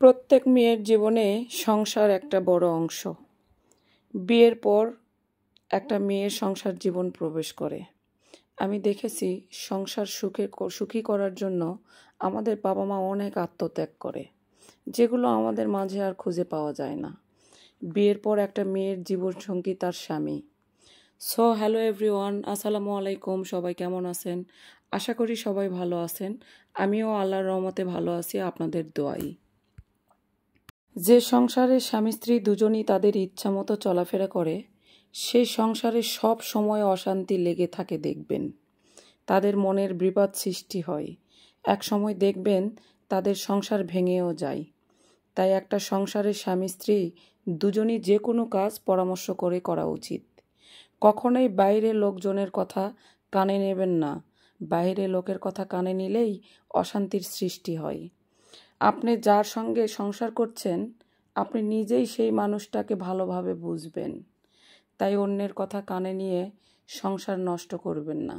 প্রত্যেক মেয়ের জীবনে সংসার একটা বড় অংশ। বিয়ের পর একটা মেয়ের সংসার জীবন প্রবেশ করে। আমি দেখেছি সংসার সুখী করার জন্য আমাদের বাবা মা অনেক আত্মত্যাগ করে, যেগুলো আমাদের মাঝে আর খুঁজে পাওয়া যায় না। বিয়ের পর একটা মেয়ের জীবনসঙ্গী তার স্বামী। সো হ্যালো এভরিওয়ান, আসসালামু আলাইকুম। সবাই কেমন আছেন? আশা করি সবাই ভালো আছেন। আমিও আল্লাহর রহমতে ভালো আছি, আপনাদের দোয়াই। যে সংসারে স্বামী স্ত্রী দুজনই তাদের ইচ্ছা মতো চলাফেরা করে, সেই সংসারে সব সময় অশান্তি লেগে থাকে দেখবেন। তাদের মনের বিবাদ সৃষ্টি হয়। এক সময় দেখবেন তাদের সংসার ভেঙেও যায়। তাই একটা সংসারের স্বামী স্ত্রী দুজনই যে কোনো কাজ পরামর্শ করে করা উচিত। কখনোই বাইরের লোকজনের কথা কানে নেবেন না। বাইরে লোকের কথা কানে নিলেই অশান্তির সৃষ্টি হয়। আপনি যার সঙ্গে সংসার করছেন, আপনি নিজেই সেই মানুষটাকে ভালোভাবে বুঝবেন। তাই অন্যের কথা কানে নিয়ে সংসার নষ্ট করবেন না।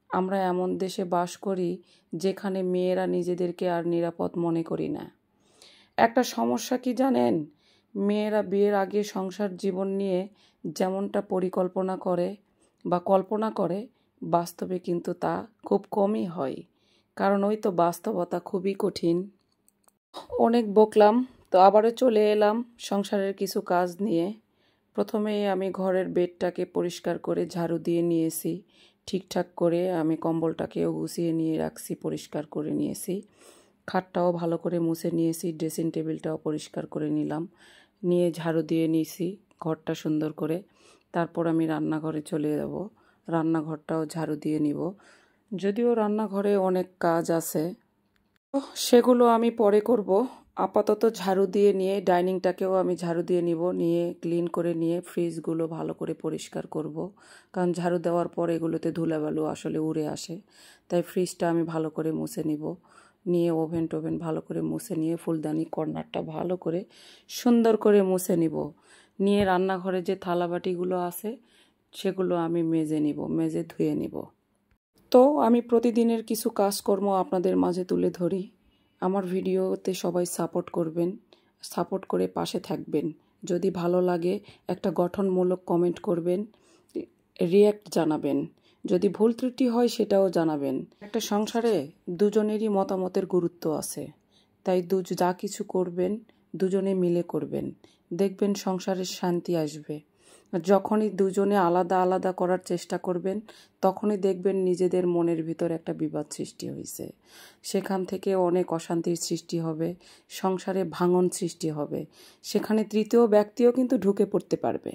আমরা এমন দেশে বাস করি যেখানে মেয়েরা নিজেদেরকে আর নিরাপদ মনে করি না। একটা সমস্যা কি জানেন? মেয়েরা বিয়ের আগে সংসার জীবন নিয়ে যেমনটা পরিকল্পনা করে বা কল্পনা করে, বাস্তবে কিন্তু তা খুব কমই হয়। কারণ ওই তো বাস্তবতা খুবই কঠিন। অনেক বকলাম, তো আবারও চলে এলাম সংসারের কিছু কাজ নিয়ে। প্রথমেই আমি ঘরের বেডটাকে পরিষ্কার করে ঝাড়ু দিয়ে নিয়েছি। ঠিকঠাক করে আমি কম্বলটাকেও গুছিয়ে নিয়ে রাখছি, পরিষ্কার করে নিয়েছি। খাটটাও ভালো করে মুছে নিয়েছি, ড্রেসিং টেবিলটাও পরিষ্কার করে নিলাম, নিয়ে ঝাড়ু দিয়ে নিয়েছি ঘরটা সুন্দর করে। তারপর আমি রান্নাঘরে চলে যাব, রান্নাঘরটাও ঝাড়ু দিয়ে নিব। যদিও রান্নাঘরে অনেক কাজ আছে, সেগুলো আমি পরে করব। আপাতত ঝাড়ু দিয়ে নিয়ে ডাইনিংটাকেও আমি ঝাড়ু দিয়ে নিব, নিয়ে ক্লিন করে নিয়ে ফ্রিজগুলো ভালো করে পরিষ্কার করব। কারণ ঝাড়ু দেওয়ার পর এগুলোতে ধুলাবালু আসলে উড়ে আসে। তাই ফ্রিজটা আমি ভালো করে মুছে নিব, নিয়ে ওভেন ভালো করে মুছে নিয়ে ফুলদানি কর্নারটা ভালো করে সুন্দর করে মুছে নিব। নিয়ে রান্নাঘরে যে থালাবাটিগুলো আছে সেগুলো আমি মেজে ধুয়ে নিব। তো আমি প্রতিদিনের কিছু কাজকর্ম আপনাদের মাঝে তুলে ধরি। আমার ভিডিওতে সবাই সাপোর্ট করবেন, সাপোর্ট করে পাশে থাকবেন। যদি ভালো লাগে একটা গঠনমূলক কমেন্ট করবেন, রিয়্যাক্ট জানাবেন। যদি ভুল ত্রুটি হয় সেটাও জানাবেন। একটা সংসারে দুজনেরই মতামতের গুরুত্ব আছে। তাই যা কিছু করবেন দুজনে মিলে করবেন, দেখবেন সংসারের শান্তি আসবে। যখনই দুজনে আলাদা আলাদা করার চেষ্টা করবেন, তখনই দেখবেন নিজেদের মনের ভিতর একটা বিবাদ সৃষ্টি হয়েছে। সেখান থেকে অনেক অশান্তির সৃষ্টি হবে, সংসারে ভাঙন সৃষ্টি হবে। সেখানে তৃতীয় ব্যক্তিও কিন্তু ঢুকে পড়তে পারবে।